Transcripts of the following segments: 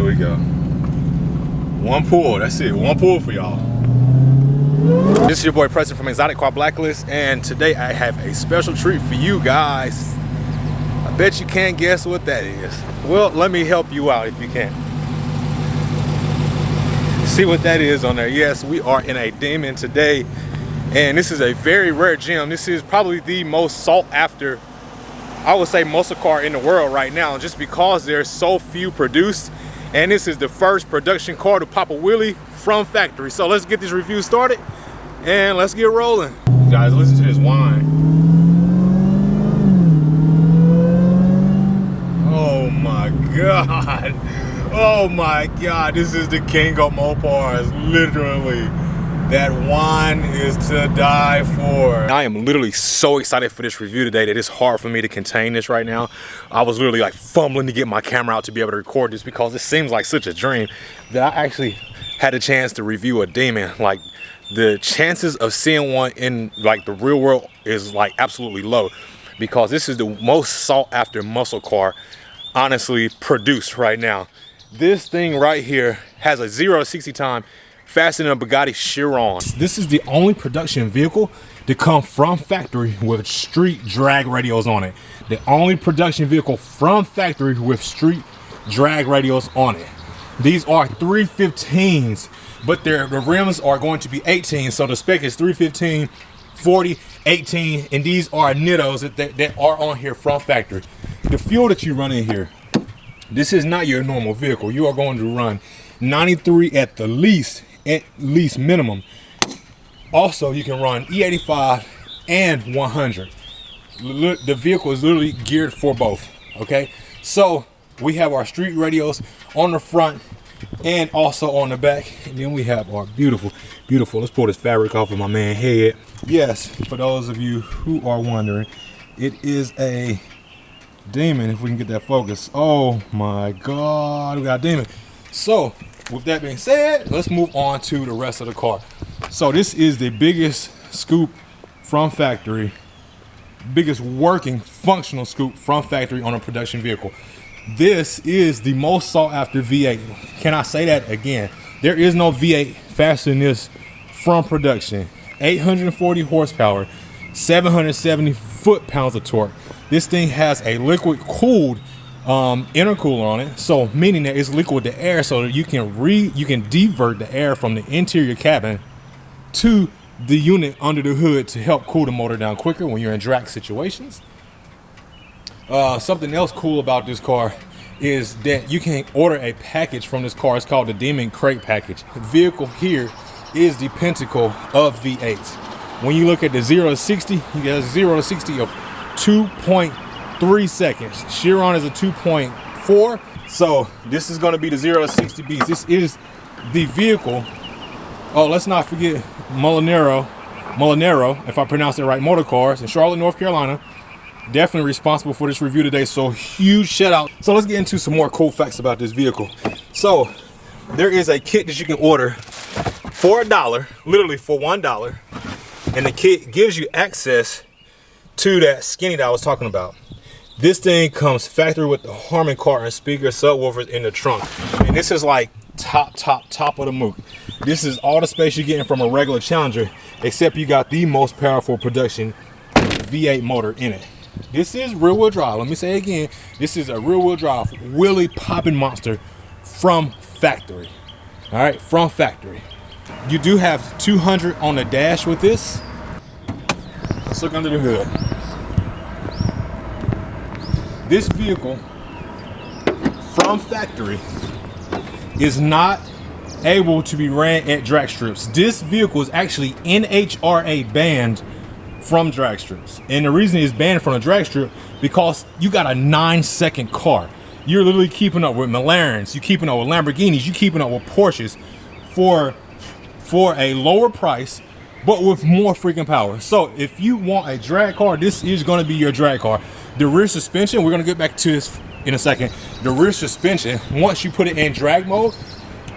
we go. One pull, that's it. One pull for y'all. This is your boy Preston from Exotic Car Blacklist, and today I have a special treat for you guys. I bet you can't guess what that is. Well, let me help you out if you can. See what that is on there. Yes, we are in a Demon today, and this is a very rare gem. This is probably the most sought after, I would say, muscle car in the world right now, just because there's so few produced, and this is the first production car to pop a wheelie from factory. So let's get this review started and let's get rolling. You guys, listen to this whine. Oh my God. Oh my God, this is the king of Mopars, literally. That whine is to die for. I am literally so excited for this review today that it's hard for me to contain this right now. I was literally like fumbling to get my camera out to be able to record this because it seems like such a dream that I actually had a chance to review a Demon. Like, the chances of seeing one in like the real world is like absolutely low, because this is the most sought after muscle car honestly produced right now. This thing right here has a 0 to 60 time faster than a Bugatti Chiron. This is the only production vehicle to come from factory with street drag radios on it. The only production vehicle from factory with street drag radios on it. These are 315s, but the rims are going to be 18, so the spec is 315, 40, 18, and these are Nittos that are on here from factory. The fuel that you run in here, this is not your normal vehicle. You are going to run 93 at the least minimum. Also, you can run E85 and 100. The vehicle is literally geared for both, okay? So we have our street radios on the front and also on the back, and then we have our beautiful, let's pull this fabric off of my man's head. Yes, for those of you who are wondering, it is a Demon, if we can get that focus. Oh my God, we got a Demon. So with that being said, let's move on to the rest of the car. So this is the biggest scoop from factory, biggest working functional scoop from factory on a production vehicle. This is the most sought after V8. Can I say that again? There is no V8 faster than this from production. 840 horsepower, 770 foot-pounds of torque. This thing has a liquid cooled intercooler on it, so meaning that it's liquid to air, so that you can divert the air from the interior cabin to the unit under the hood to help cool the motor down quicker when you're in drag situations. Something else cool about this car is that you can order a package from this car. It's called the Demon Crate Package. The vehicle here is the pinnacle of V8s. When you look at the 0 to 60, you get a 0 to 60 of 2.3 seconds. Chiron is a 2.4. So this is going to be the 0 to 60 beast. This is the vehicle. Oh, let's not forget Molinero, if I pronounce it right, Motor Cars in Charlotte, North Carolina. Definitely responsible for this review today, so huge shout out. So let's get into some more cool facts about this vehicle. So there is a kit that you can order for $1, literally for $1, and the kit gives you access to that skinny that I was talking about. This thing comes factory with the Harman Kardon speaker subwoofers in the trunk, and this is like top of the mook. This is all the space you're getting from a regular Challenger, except you got the most powerful production V8 motor in it. This is rear-wheel drive. Let me say it again. This is a rear-wheel drive wheelie popping monster from factory. All right, from factory. You do have 200 on the dash with this. Let's look under the hood. This vehicle from factory is not able to be ran at drag strips. This vehicle is actually NHRA banned from drag strips, and the reason it's banned from a drag strip because you got a 9-second car. You're literally keeping up with McLarens, you keeping up with Lamborghinis, you keeping up with Porsches for a lower price, but with more freaking power. So if you want a drag car, this is going to be your drag car. The rear suspension, we're going to get back to this in a second. The rear suspension, once you put it in drag mode,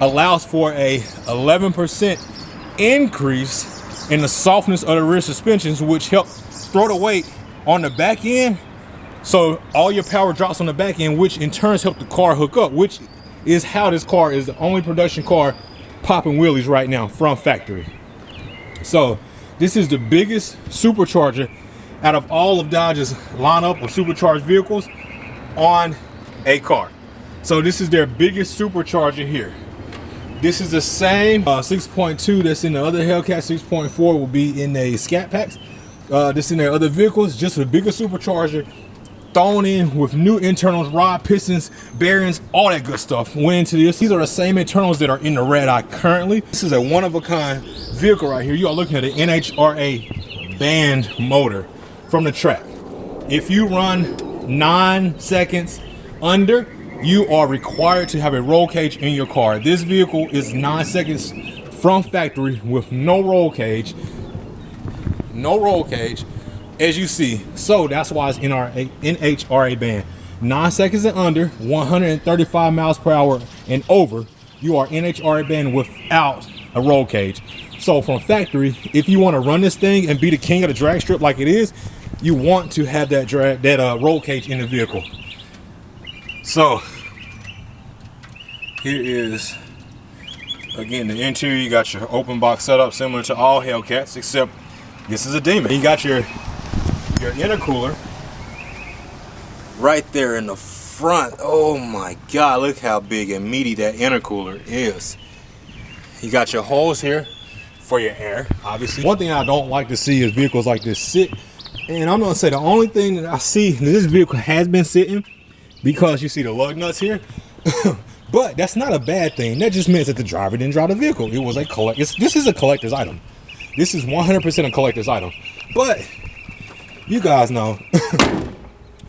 allows for a 11% increase in the softness of the rear suspensions, which help throw the weight on the back end. So all your power drops on the back end, which in turn help the car hook up, which is how this car is the only production car popping wheelies right now from factory. So this is the biggest supercharger out of all of Dodge's lineup of supercharged vehicles on a car. So this is their biggest supercharger here. This is the same 6.2 that's in the other Hellcat. 6.4 will be in the Scat Packs. This in their other vehicles, just a bigger supercharger thrown in with new internals, rod, pistons, bearings, all that good stuff went into this. These are the same internals that are in the Red Eye currently. This is a one-of-a-kind vehicle right here. You are looking at an NHRA band motor from the track. If you run 9 seconds under, you are required to have a roll cage in your car. This vehicle is 9 seconds from factory with no roll cage. No roll cage, as you see. So that's why it's NHRA band. 9 seconds and under, 135 miles per hour and over, you are NHRA band without a roll cage. So from factory, if you want to run this thing and be the king of the drag strip like it is, you want to have that roll cage in the vehicle. So here is again the interior. You got your open box setup similar to all Hellcats, except this is a Demon. You got your intercooler right there in the front. Oh my God, look how big and meaty that intercooler is. You got your holes here for your air, obviously. One thing I don't like to see is vehicles like this sit. And I'm gonna say the only thing that I see that this vehicle has been sitting, because you see the lug nuts here. But that's not a bad thing. That just means that the driver didn't drive the vehicle. It was a this is a collector's item. This is 100% a collector's item. But you guys know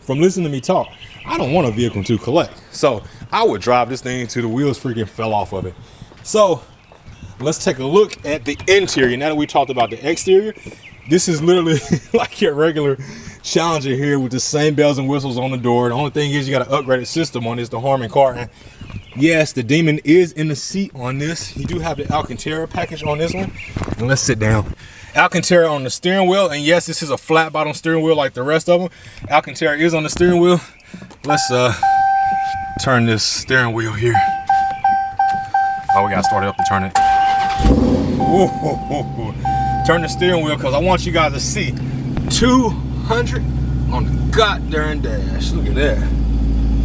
from listening to me talk, I don't want a vehicle to collect. So I would drive this thing until the wheels freaking fell off of it. So let's take a look at the interior. Now that we talked about the exterior, this is literally like your regular Challenger here with the same bells and whistles on the door. The only thing is you got an upgraded system on this, the Harman Kardon. Yes, the Demon is in the seat on this. You do have the Alcantara package on this one. And let's sit down. Alcantara on the steering wheel, and yes, this is a flat bottom steering wheel like the rest of them. Alcantara is on the steering wheel. Let's turn this steering wheel here. Oh, we gotta start it up and turn it. Ooh. Turn the steering wheel because I want you guys to see 200 on the goddamn dash. Look at that.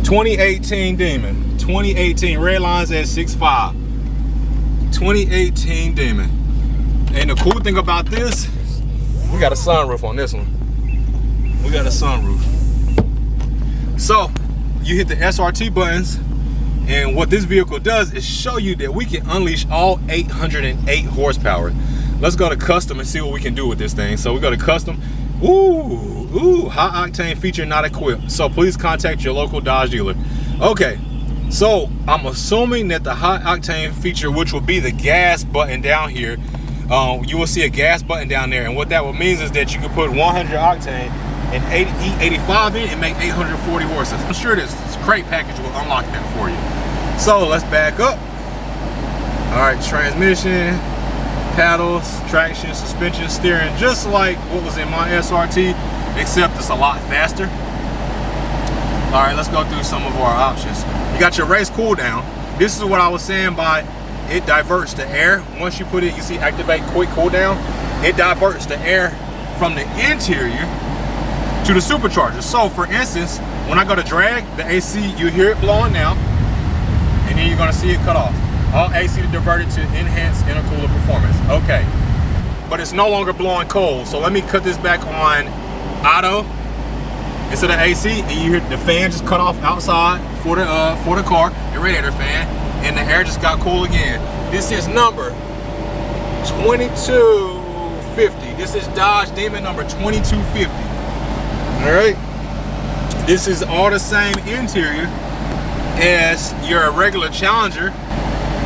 2018 Demon. 2018 red lines at 6.5. 2018 Demon. And the cool thing about this, we got a sunroof on this one. We got a sunroof. So you hit the SRT buttons, and what this vehicle does is show you that we can unleash all 808 horsepower. Let's go to custom and see what we can do with this thing. So we go to custom. Ooh, high octane feature not equipped. So please contact your local Dodge dealer. Okay, so I'm assuming that the high octane feature, which will be the gas button down here, you will see a gas button down there. And what that means is that you can put 100 octane and E85 in and make 840 horses. I'm sure this crate package will unlock that for you. So let's back up. All right, transmission, paddles, traction, suspension, steering, just like what was in my SRT, except it's a lot faster. All right, let's go through some of our options. You got your race cool down. This is what I was saying by it diverts the air. Once you put it, you see activate quick cool down. It diverts the air from the interior to the supercharger. So for instance, when I go to drag, the AC, you hear it blowing now, and then you're gonna see it cut off. All AC diverted to enhance intercooler performance. Okay, but it's no longer blowing cold. So let me cut this back on auto instead of AC, and you hear the fan just cut off outside for the car, the radiator fan, and the air just got cool again. This is number 2250. This is Dodge Demon number 2250. All right, this is all the same interior as your regular Challenger.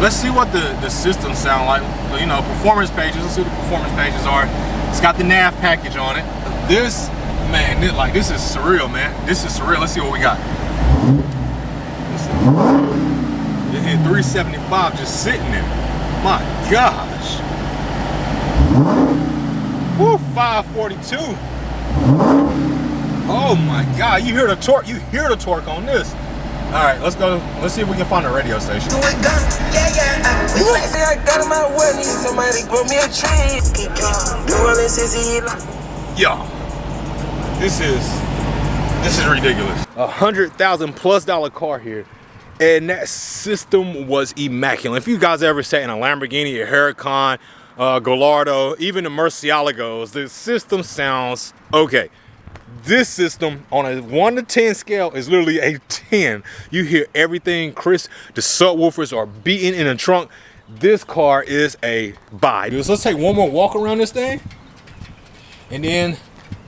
Let's see what the systems sound like. You know, performance pages. Let's see what the performance pages are. It's got the nav package on it. This, man, this is surreal, man. This is surreal. Let's see what we got. It hit 375 just sitting there. My gosh. Woo, 542. Oh my God, you hear the torque. You hear the torque on this. All right, let's go. Let's see if we can find a radio station. Yo, this is ridiculous. $100,000+ car here, and that system was immaculate. If you guys ever sat in a Lamborghini, a Huracan, Gallardo, even the Murciélagos, the system sounds okay. This system on a 1 to 10 scale is literally a 10. You hear everything crisp. The subwoofers are beating in the trunk. This car is a buy. So let's take one more walk around this thing, and then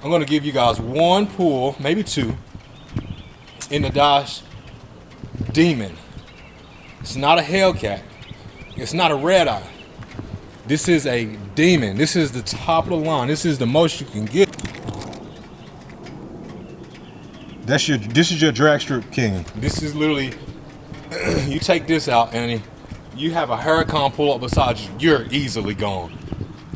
I'm gonna give you guys one pull, maybe two, in the Dodge Demon. It's not a Hellcat. It's not a red eye. This is a Demon. This is the top of the line. This is the most you can get. This is your drag strip king. This is literally, you take this out and you have a Huracan pull up beside you, you're easily gone.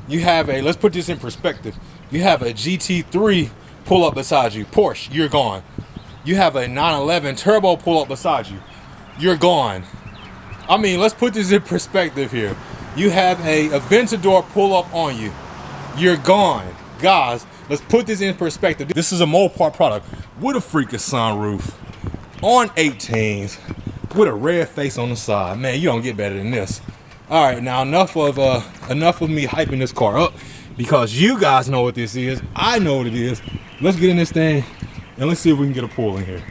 You have a, let's put this in perspective. You have a GT3 pull up beside you, Porsche, you're gone. You have a 911 turbo pull up beside you, you're gone. I mean, let's put this in perspective here. You have a Aventador pull up on you, you're gone. Guys, let's put this in perspective. This is a Mopar product with a freaking sunroof on 18s with a red face on the side. Man, you don't get better than this. All right, now enough of me hyping this car up, because you guys know what this is. I know what it is. Let's get in this thing and let's see if we can get a pull in here.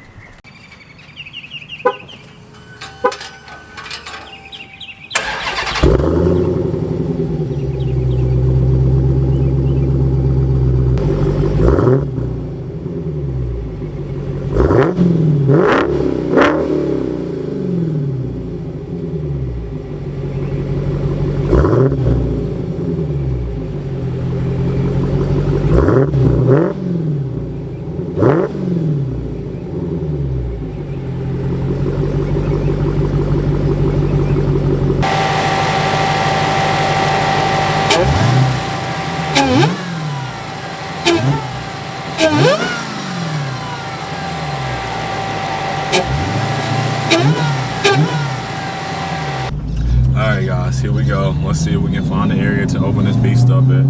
Alright guys, here we go. Let's see if we can find an area to open this beast up at.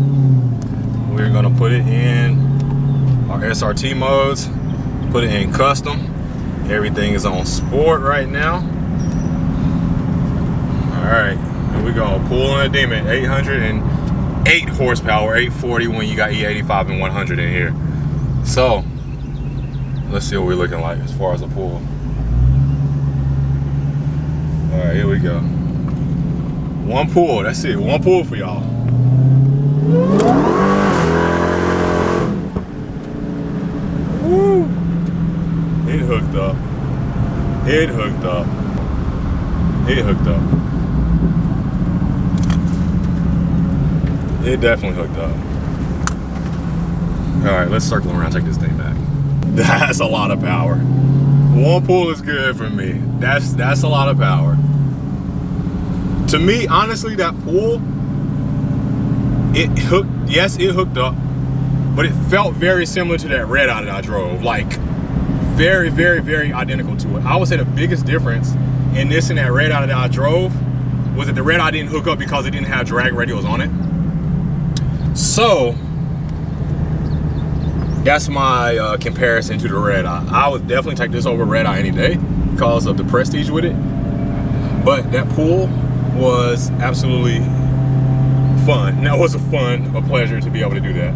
We're gonna put it in our SRT modes, put it in custom. Everything is on sport right now. Alright, here we go. Pulling a Demon, 808 horsepower, 840 when you got E85 and 100 in here. So, let's see what we're looking like as far as a pull. Alright, here we go. One pull, that's it. One pull for y'all. Woo! It hooked up. It hooked up. It hooked up. It definitely hooked up. Alright, let's circle around, take this thing back. That's a lot of power. One pull is good for me. That's a lot of power. To me, honestly, that pull, it hooked, yes, it hooked up, but it felt very similar to that red eye that I drove. Like, very, very, very identical to it. I would say the biggest difference in this and that red eye that I drove was that the red eye didn't hook up because it didn't have drag radials on it. So, that's my comparison to the red eye. I would definitely take this over red eye any day because of the prestige with it. But that pull was absolutely fun. That was a pleasure to be able to do that.